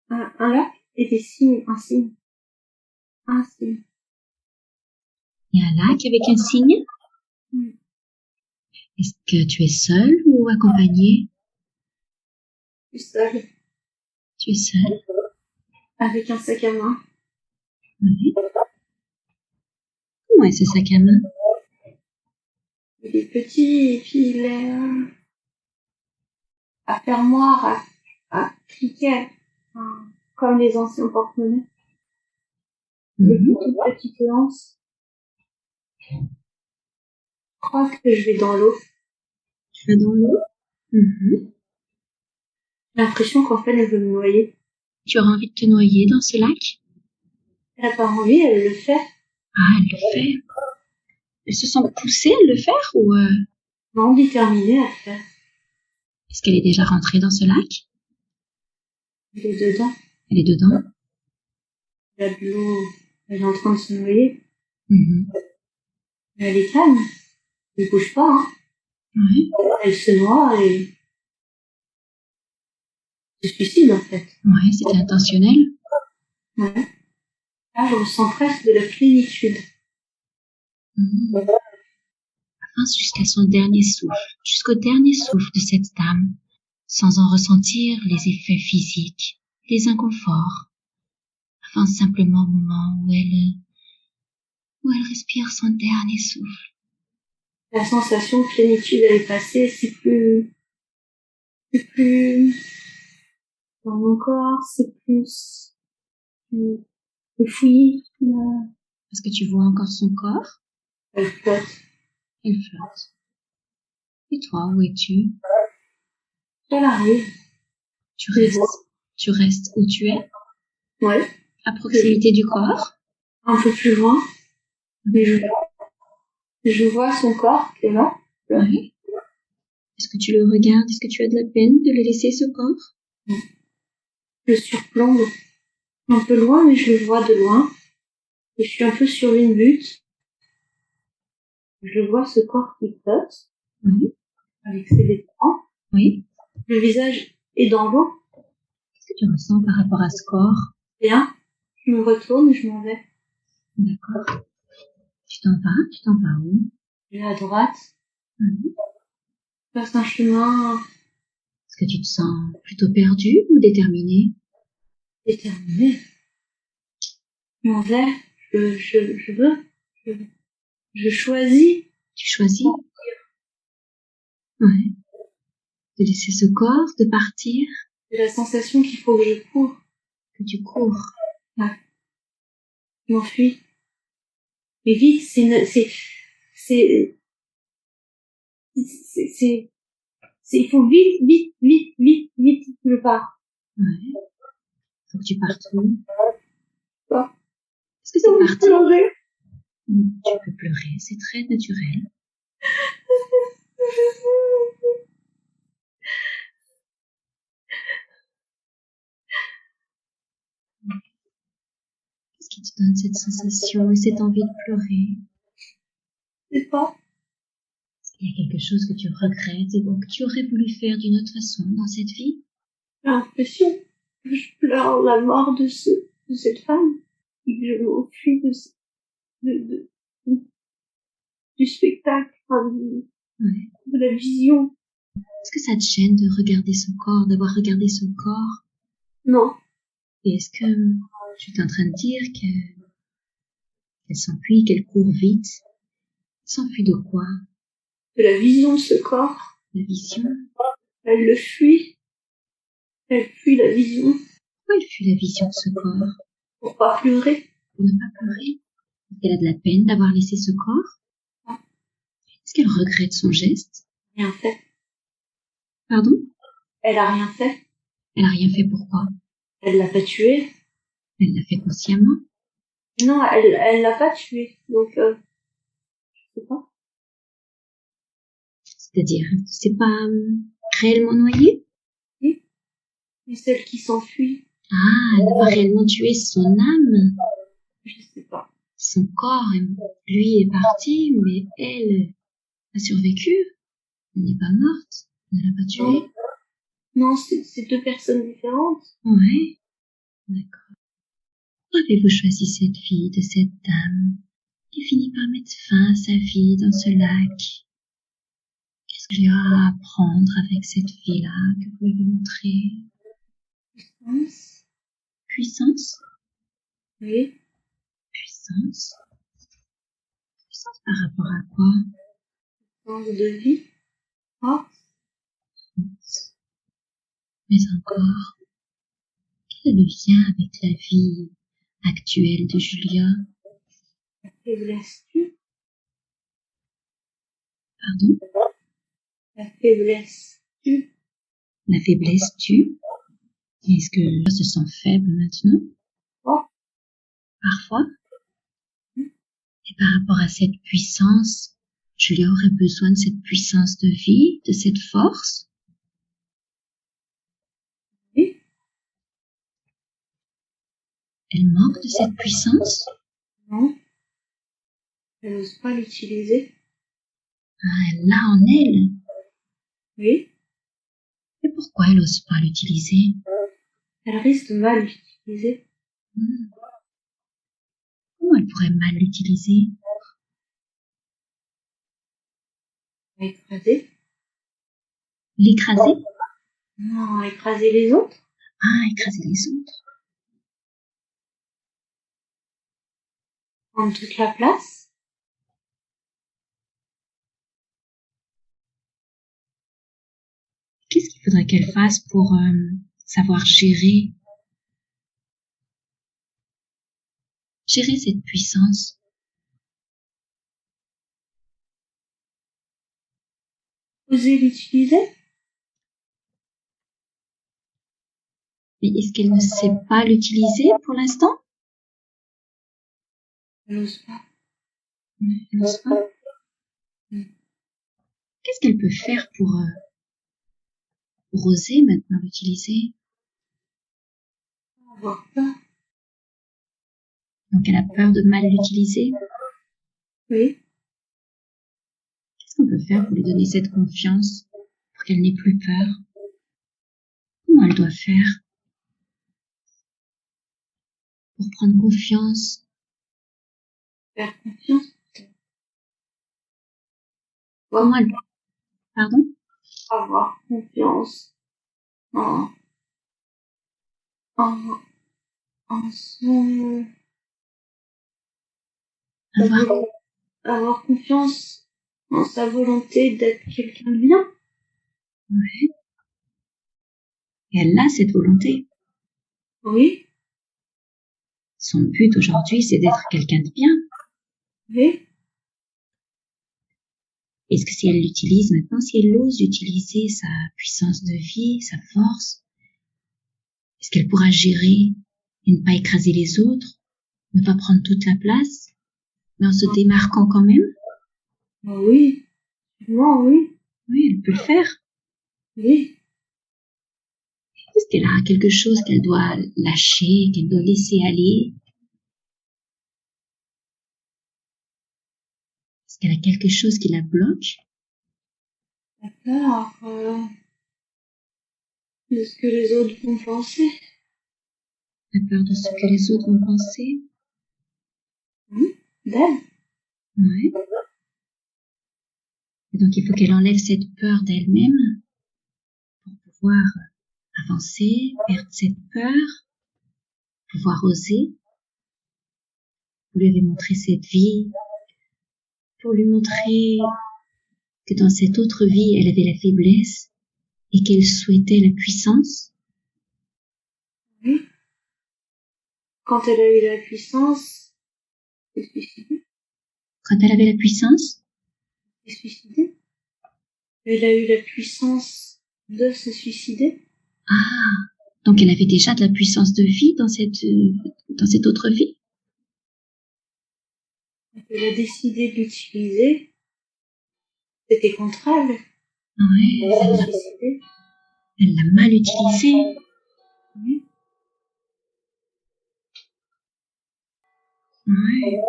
Un lac et des signes, un signe. Un signe. Il y a un lac avec un cygne. Est-ce que tu es seule ou accompagnée? Je suis seule. Tu es seule? Avec un sac à main. Oui. Comment est ce sac à main? Il est petit et puis il est à fermoir, à cliquer, comme les anciens porte-monnaies. Avec une toute petite lance. Je crois que je vais dans l'eau. Tu vas dans l'eau? J'ai l'impression qu'en fait, elle veut me noyer. Tu auras envie de te noyer dans ce lac? Elle n'a pas envie, elle le fait. Ah, elle le fait. Elle se sent poussée à le faire ou Non, déterminée à le faire. est-ce qu'elle est déjà rentrée dans ce lac? Elle est dedans. Elle est dedans? Elle a de l'eau. Elle est en train de se noyer. Mais Elle est calme. Elle ne bouge pas, hein. Ouais. Elle se noie et se suicide, en fait. Ouais, c'était intentionnel. Ouais. Là, je ressens presque de la plénitude. Enfin, jusqu'à son dernier souffle, jusqu'au dernier souffle de cette dame, sans en ressentir les effets physiques, les inconforts. Enfin, simplement au moment où elle respire son dernier souffle. La sensation de plénitude, elle est passée, c'est plus dans mon corps, c'est plus fouillis. Est-ce que tu vois encore son corps? Elle flotte. Elle flotte. Et toi, où es-tu? Elle arrive. Tu restes où tu es? Ouais. À proximité du corps? Un peu plus loin. Mais je vois son corps qui est là. Oui. Est-ce que tu le regardes? Est-ce que tu as de la peine de le laisser, ce corps? Je surplombe un peu loin, mais je le vois de loin. Et je suis un peu sur une butte. Je vois ce corps qui flotte. Oui. Avec ses vêtements. Oui. Le visage est dans l'eau. Qu'est-ce que tu ressens par rapport à ce corps? Rien. Je me retourne et je m'en vais. D'accord. Tu t'en vas où? Je vais à droite. Oui. Je passe un chemin. Est-ce que tu te sens plutôt perdu ou déterminé? Déterminé. Je m'en vais. Je choisis. Tu choisis? Ouais. De laisser ce corps, de partir? J'ai la sensation qu'il faut que je cours. Que tu cours? Ouais. Je m'enfuis. Mais vite, il faut vite, je pars. Ouais. Faut que tu partes où? Quoi? Est-ce que c'est parti? Pleurer. Tu peux pleurer, c'est très naturel. Qu'est-ce qui te donne cette sensation et cette envie de pleurer? Je sais pas. Est-ce qu'il y a quelque chose que tu regrettes et que tu aurais voulu faire d'une autre façon dans cette vie? J'ai l'impression que je pleure la mort de cette femme. Et que je m'enfuis du spectacle, de la vision. Est-ce que ça te gêne de regarder ce corps, d'avoir regardé ce corps? Non. Et est-ce que tu es en train de dire qu'elle s'enfuit, qu'elle court vite? S'enfuit de quoi? De la vision de ce corps. La vision? Elle le fuit. Elle fuit la vision. Pourquoi elle fuit la vision de ce corps? Pour pas pleurer. Pour ne pas pleurer? Est-ce qu'elle a de la peine d'avoir laissé ce corps? Est-ce qu'elle regrette son geste? Rien fait. Pardon? Elle a rien fait. Elle a rien fait, pourquoi? Elle l'a pas tué. Elle l'a fait consciemment? Non, elle l'a pas tué. Donc, je sais pas. C'est-à-dire, elle ne s'est pas réellement noyée? Oui. Et celle qui s'enfuit. Ah, elle n'a pas réellement tué son âme? Je sais pas. Son corps, lui, est parti, mais elle a survécu. Elle n'est pas morte. Elle ne l'a pas tuée. Non, c'est deux personnes différentes. Ouais, d'accord. Pourquoi avez-vous choisi cette fille de cette dame qui finit par mettre fin à sa vie dans ce lac? Qu'est-ce qu'il y a à apprendre avec cette fille-là que vous lui avez montrée? Puissance. Puissance? Oui. Puissance? Puissance par rapport à quoi? Sens de vie. Ah, Force. Mais encore, quel est le lien avec la vie actuelle de Julia? la faiblesse tue. Pardon? La faiblesse tue. La faiblesse tue? Est-ce que Julia se sent faible maintenant? Oh. Parfois? Et par rapport à cette puissance, Julia aurait besoin de cette puissance de vie, de cette force? Oui. Elle manque de cette puissance? Non. Elle n'ose pas l'utiliser. Ah, elle l'a en elle. Oui. Et pourquoi elle n'ose pas l'utiliser? Elle risque de mal l'utiliser. Comment elle pourrait mal l'utiliser? Écraser. L'écraser? Non, écraser les autres. Ah, écraser les autres. Prendre toute la place. Qu'est-ce qu'il faudrait qu'elle fasse pour savoir gérer cette puissance? Oser l'utiliser. Mais est-ce qu'elle ne sait pas l'utiliser pour l'instant? Elle n'ose pas. Elle n'ose pas. Qu'est-ce qu'elle peut faire pour oser maintenant l'utiliser? Avoir peur. Donc elle a peur de mal l'utiliser. Oui. Qu'est-ce qu'on peut faire pour lui donner cette confiance, pour qu'elle n'ait plus peur? Comment elle doit faire pour prendre confiance? Faire confiance. Comment elle... Pardon? Avoir confiance en son... Avoir confiance en sa volonté d'être quelqu'un de bien. Ouais. Et elle a cette volonté. Oui. Son but aujourd'hui, c'est d'être quelqu'un de bien. Oui. Est-ce que si elle l'utilise maintenant, si elle ose utiliser sa puissance de vie, sa force, est-ce qu'elle pourra gérer et ne pas écraser les autres, ne pas prendre toute la place, mais en se démarquant quand même? Oui. Non, oui. Oui, elle peut le faire. Oui. Est-ce qu'elle a quelque chose qu'elle doit lâcher, qu'elle doit laisser aller? Est-ce qu'elle a quelque chose qui la bloque? La peur de ce que les autres vont penser. La peur de ce que les autres vont penser? D'elle. Ouais. Et donc il faut qu'elle enlève cette peur d'elle-même pour pouvoir avancer, perdre cette peur, pouvoir oser. Vous lui avez montré cette vie, pour lui montrer que dans cette autre vie, elle avait la faiblesse et qu'elle souhaitait la puissance. Oui. Quand elle a eu la puissance, elle s'est suicidée. Quand elle avait la puissance, Elle s'est suicidée. Elle a eu la puissance de se suicider. ah, donc elle avait déjà de la puissance de vie dans cette autre vie. Elle a décidé de l'utiliser. C'était contre elle. Ouais, Elle s'est suicidée. elle l'a mal utilisée. Oui. Ouais.